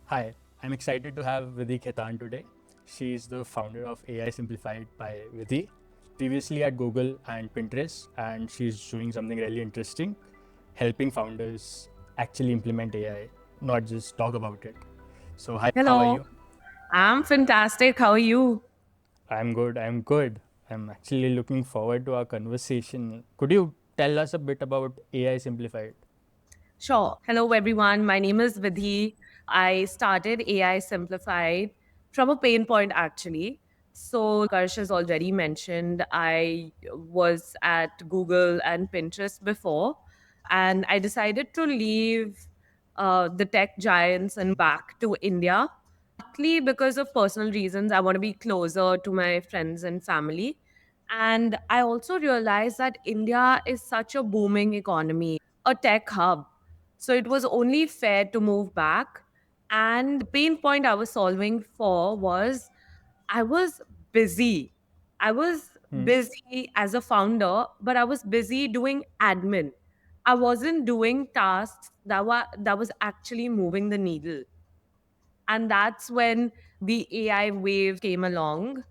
Hi, I'm excited to have Vidhi Khaitan today. She's the founder of AI Simplified by Vidhi, previously at Google and Pinterest, and she's doing something really interesting, helping founders actually implement AI, not just talk about it. So, hi, how are Hello, you? I'm fantastic. How are you? I'm good, I'm good. I'm actually looking forward to our conversation. Could you tell us a bit about AI Simplified? Sure. Hello, everyone. My name is Vidhi. I started AI Simplified from a pain point, actually. So, Karsh has already mentioned, I was at Google and Pinterest before, and I decided to leave the tech giants and back to India, partly because of personal reasons. I want to be closer to my friends and family. And I also realized that India is such a booming economy, a tech hub. So it was only fair to move back. And the pain point I was solving for was I was busy. I was Hmm. busy as a founder, but I was busy doing admin. I wasn't doing tasks that was actually moving the needle. And that's when the AI wave came along.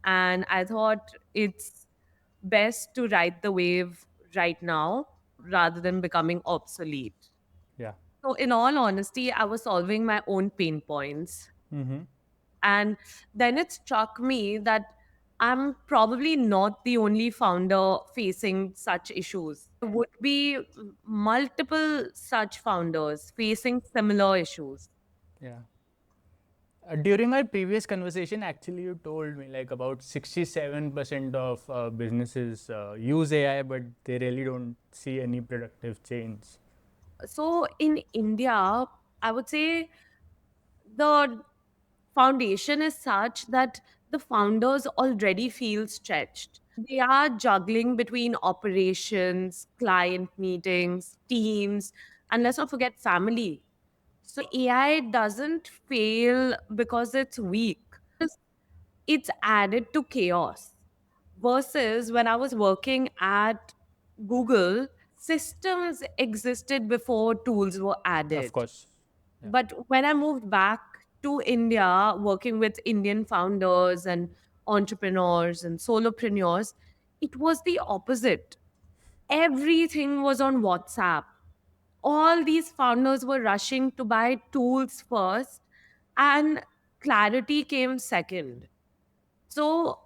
And I thought it's best to ride the wave right now rather than becoming obsolete. Yeah. So, in all honesty, I was solving my own pain points. Mm-hmm. And then it struck me that I'm probably not the only founder facing such issues. There would be multiple such founders facing similar issues. Yeah. During our previous conversation, actually, you told me like about 67% of businesses use AI, but they really don't see any productive change. So in India, I would say the foundation is such that the founders already feel stretched. They are juggling between operations, client meetings, teams, and let's not forget family. So AI doesn't fail because it's weak. It's added to chaos. Versus when I was working at Google, systems existed before tools were Of added. course. Yeah. But when I moved back to India, working with Indian founders and entrepreneurs and solopreneurs, it was the opposite. Everything was on WhatsApp. All these founders were rushing to buy tools first, and clarity came second. So,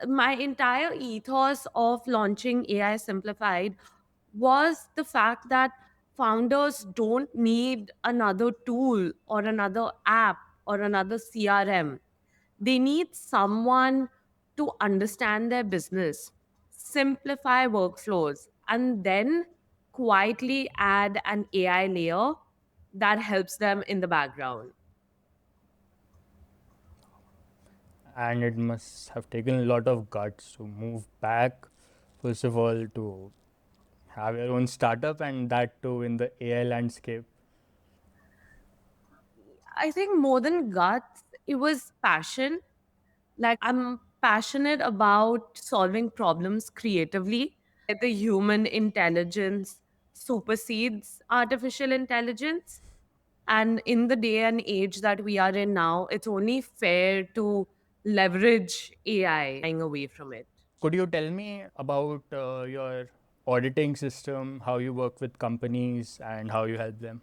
my entire ethos of launching AI Simplified was the fact that founders don't need another tool or another app or another CRM. They need someone to understand their business, simplify workflows, and then quietly add an AI layer that helps them in the background. And it must have taken a lot of guts to move back, first of all, to have your own startup, and that too in the AI landscape. I think more than guts, it was passion. Like, I'm passionate about solving problems creatively. The human intelligence supersedes artificial intelligence. And in the day and age that we are in now, it's only fair to leverage AI away from it. Could you tell me about your auditing system, how you work with companies, and how you help them?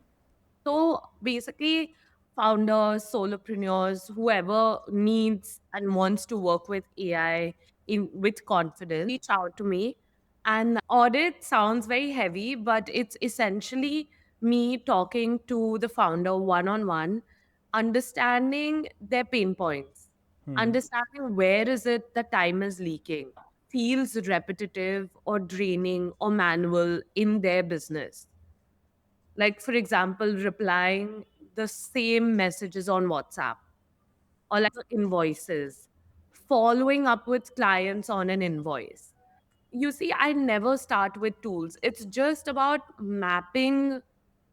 So basically, founders, solopreneurs, whoever needs and wants to work with AI in with confidence, reach out to me. And audit sounds very heavy, but it's essentially me talking to the founder one on one, understanding their pain points, understanding where is it the time is leaking, feels repetitive or draining or manual in their business, like for example replying the same messages on WhatsApp or like invoices, following up with clients on an invoice. You see, I never start with tools. It's just about mapping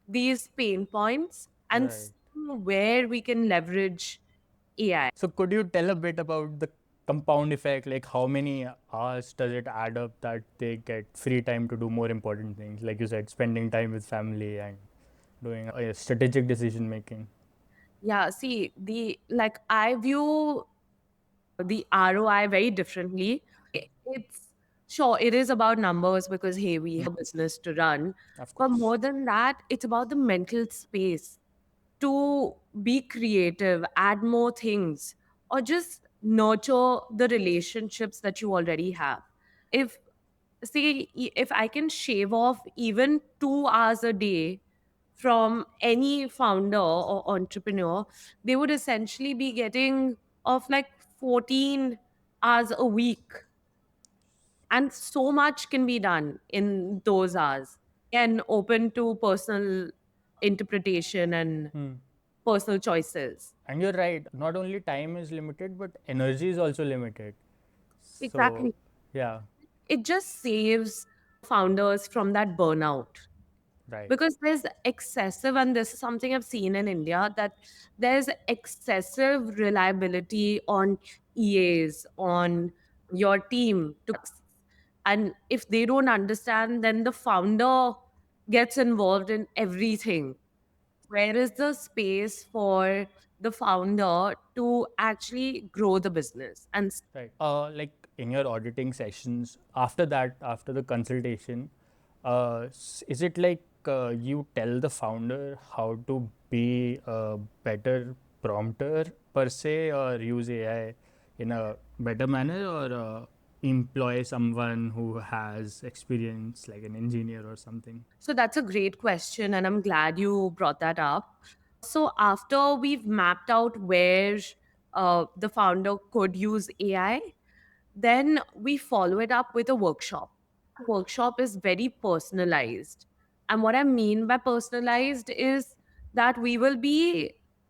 these pain points and Right. seeing where we can leverage AI. So could you tell a bit about the compound effect? Like how many hours does it add up that they get free time to do more important things? Like you said, spending time with family and doing strategic decision making. Yeah, see, I view the ROI very differently. It's sure it is about numbers because hey, we have a business to run, Of but course. more than that, it's about the mental space to be creative, add more things, or just nurture the relationships that you already have. If if I can shave off even 2 hours a day from any founder or entrepreneur, they would essentially be getting off like 14 hours a week. And so much can be done in those hours and open to personal interpretation and Hmm. personal choices. And you're right, not only time is limited, but energy is also limited. So, Exactly. yeah, It just saves founders from that burnout. right. Because there's excessive, and this is something I've seen in India, that there's excessive reliability on EAs, on your team. And if they don't understand, then the founder gets involved in everything. Where is the space for the founder to actually grow the business? And Right. Like in your auditing sessions, after that, after the consultation, is it like you tell the founder how to be a better prompter per se, or use AI in a better manner, or employ someone who has experience, like an engineer or something? so that's a great question, and I'm glad you brought that up. So, after we've mapped out where the founder could use AI, then we follow it up with a workshop. Workshop is very personalized. And what I mean by personalized is that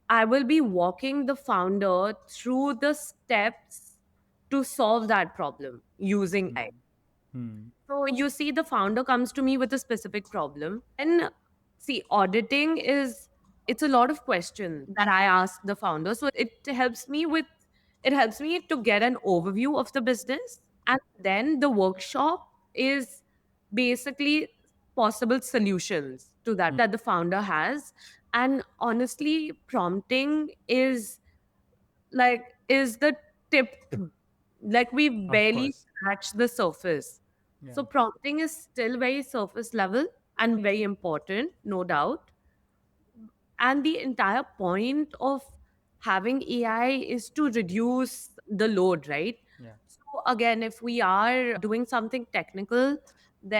I will be walking the founder through the steps to solve that problem using AI. Hmm. So you see, the founder comes to me with a specific problem. And see, auditing is it's a lot of questions that I ask the founder. So it helps me to get an overview of the business. And then the workshop is basically possible solutions to that the founder has. And honestly, prompting is the tip. Like we Of barely course. scratch the surface. Yeah. So prompting is still very surface level and very important, no doubt. And the entire point of having AI is to reduce the load, right? Yeah. So again, if we are doing something technical,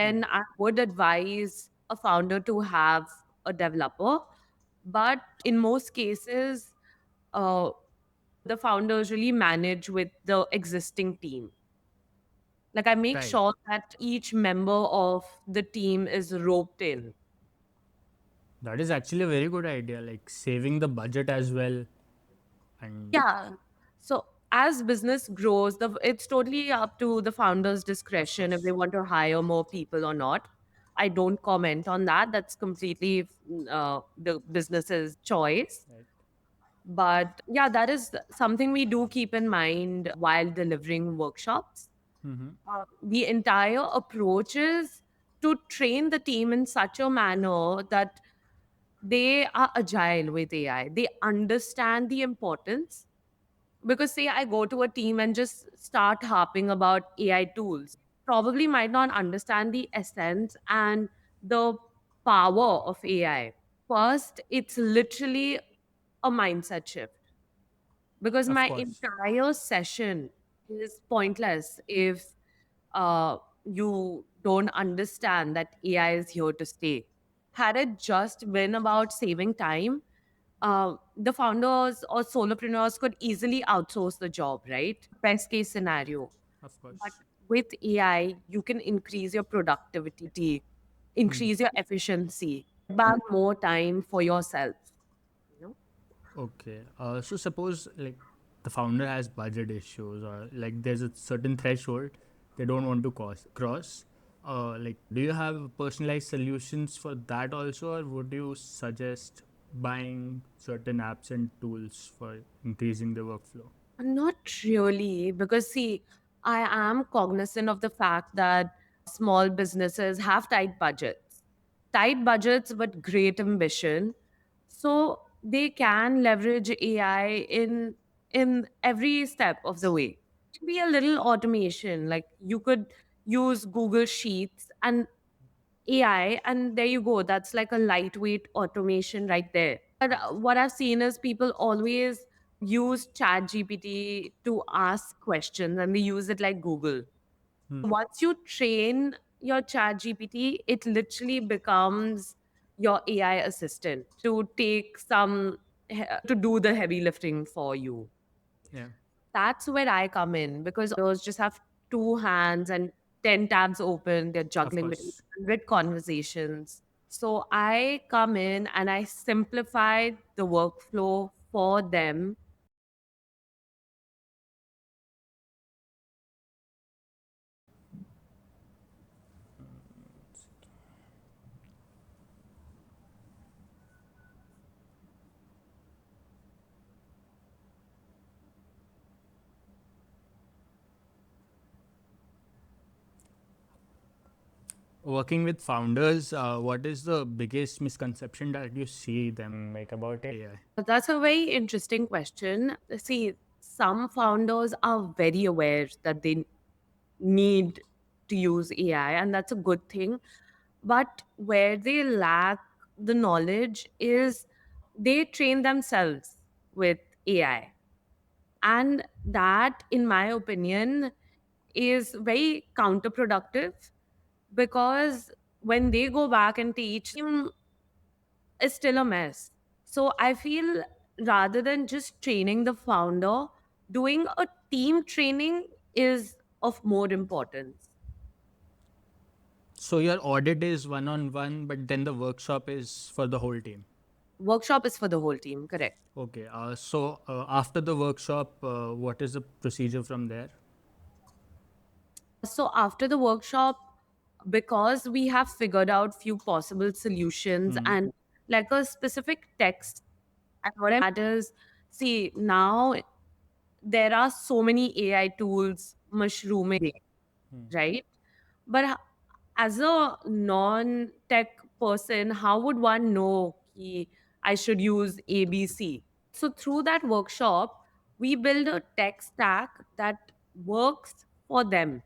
Hmm. then I would advise a founder to have a developer. But in most cases, uh, the founders really manage with the existing team. Like I make Right. sure that each member of the team is roped in. That is actually a very good idea, like saving the budget as well. And Yeah. So as business grows, it's totally up to the founder's of discretion if they course. want to hire more people or not. I don't comment on that. That's completely the business's choice. Right. But yeah, that is something we do keep in mind while delivering workshops. Mm-hmm. The entire approach is to train the team in such a manner that they are agile with AI. They understand the importance. Because, say, I go to a team and just start harping about AI tools, probably might not understand the essence and the power of AI. First, it's literally a mindset shift because Of my course. entire session is pointless if you don't understand that AI is here to stay. Had it just been about saving time, the founders or solopreneurs could easily outsource the job, right? Best case scenario. Of But course. with AI, you can increase your productivity, Hmm. increase your efficiency, back more time for yourself. You know? Okay. So suppose like the founder has budget issues, or like there's a certain threshold they don't want to cross. Like, do you have personalized solutions for that also, or would you suggest buying certain apps and tools for increasing the workflow? Not really, because see, I am cognizant of the fact that small businesses have tight budgets, but great ambition. So they can leverage AI in every step of the way. Be a little automation, like you could use Google Sheets and AI, and there you go. That's like a lightweight automation right there. But what I've seen is people always use ChatGPT to ask questions, and they use it like Google. Hmm. Once you train your ChatGPT, it literally becomes your AI assistant to take to do the heavy lifting for you. Yeah, That's where I come in, because those just have two hands and 10 tabs open. They're of juggling between course. 100 conversations. So I come in and I simplify the workflow for them. Working with founders, what is the biggest misconception that you see them make about AI? That's a very interesting question. See, some founders are very aware that they need to use AI, and that's a good thing. But where they lack the knowledge is they train themselves with AI. And that, in my opinion, is very counterproductive, because when they go back and teach, it's still a mess. So I feel, rather than just training the founder, doing a team training is of more importance. So your audit is one on one, but then the workshop is for the whole team. Workshop is for the whole team, correct? Okay. After the workshop, what is the procedure from there? So after the workshop, because we have figured out few possible solutions Hmm. and like a specific text, and what matters, see, now there are so many AI tools mushrooming, right? But as a non-tech person, how would one know I should use ABC? So through that workshop, we build a tech stack that works for them.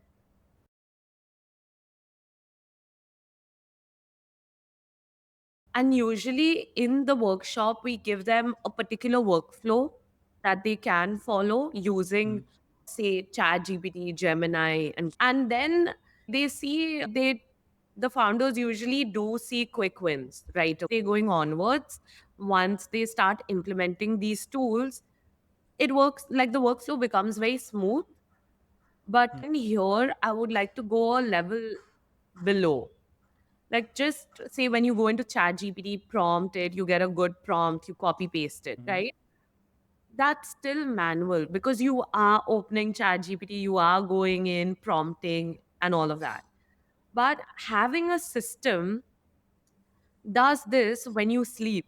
And usually in the workshop, we give them a particular workflow that they can follow using, say, ChatGPT, Gemini, and then they see the founders usually do see quick wins, right? They going onwards. Once they start implementing these tools, it works, like the workflow becomes very smooth. But in here, I would like to go a level below. Like, just say when you go into ChatGPT, prompt it, you get a good prompt, you copy paste it, right? That's still manual, because you are opening ChatGPT, you are going in, prompting, and all of that. But having a system does this when you sleep,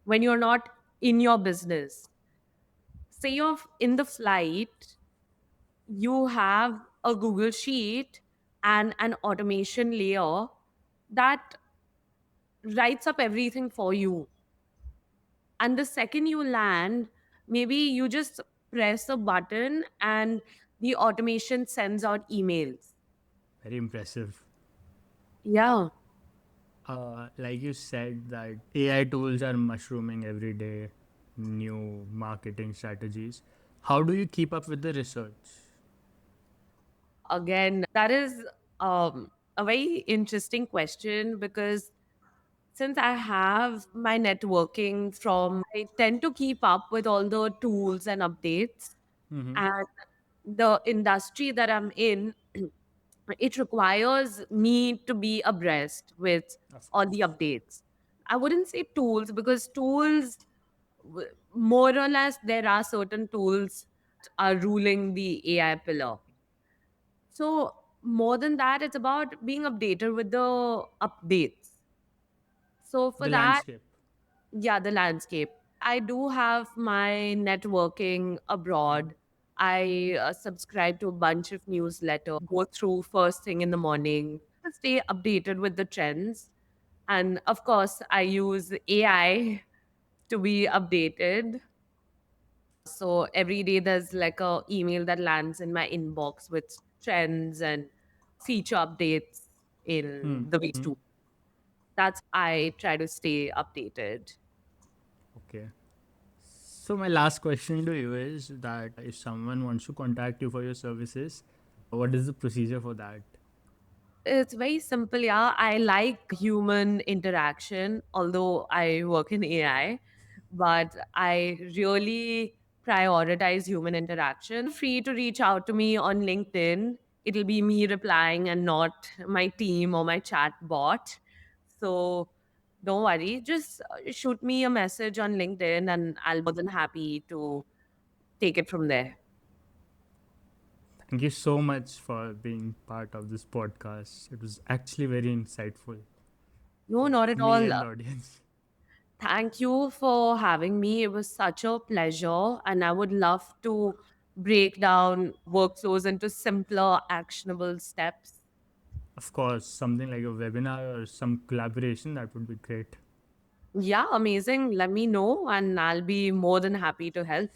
when you're not in your business. Say you're in the flight, you have a Google Sheet and an automation layer that writes up everything for you. And the second you land, maybe you just press a button and the automation sends out emails. Very impressive. Yeah. Like you said, that AI tools are mushrooming every day, new marketing strategies. How do you keep up with the research? Again, that is a very interesting question, because since I have my networking from, I tend to keep up with all the tools and updates. Mm-hmm. And the industry that I'm in, it requires me to be abreast with Of all the course. updates. I wouldn't say tools, because tools, more or less, there are certain tools are ruling the AI pillar. So more than that, it's about being updated with the updates. So for The that, landscape. yeah, the landscape. I do have my networking abroad. I subscribe to a bunch of newsletters, go through first thing in the morning, stay updated with the trends. And of course, I use AI to be updated. So every day there's like a email that lands in my inbox with trends and feature updates Hmm. in the week too. That's I try to stay updated. Okay. So my last question to you is that if someone wants to contact you for your services, what is the procedure for that? It's very simple, yeah. I like human interaction, although I work in AI, but I really prioritize human interaction. Free to reach out to me on LinkedIn. It'll be me replying and not my team or my chat bot. So don't worry. Just shoot me a message on LinkedIn and I'll be more than happy to take it from there. Thank you so much for being part of this podcast. It was actually very insightful No, for not at me all. and the audience. Thank you for having me. It was such a pleasure. And I would love to break down workflows into simpler, actionable steps. Of course, something like a webinar or some collaboration, that would be great. Yeah, amazing. Let me know, and I'll be more than happy to help.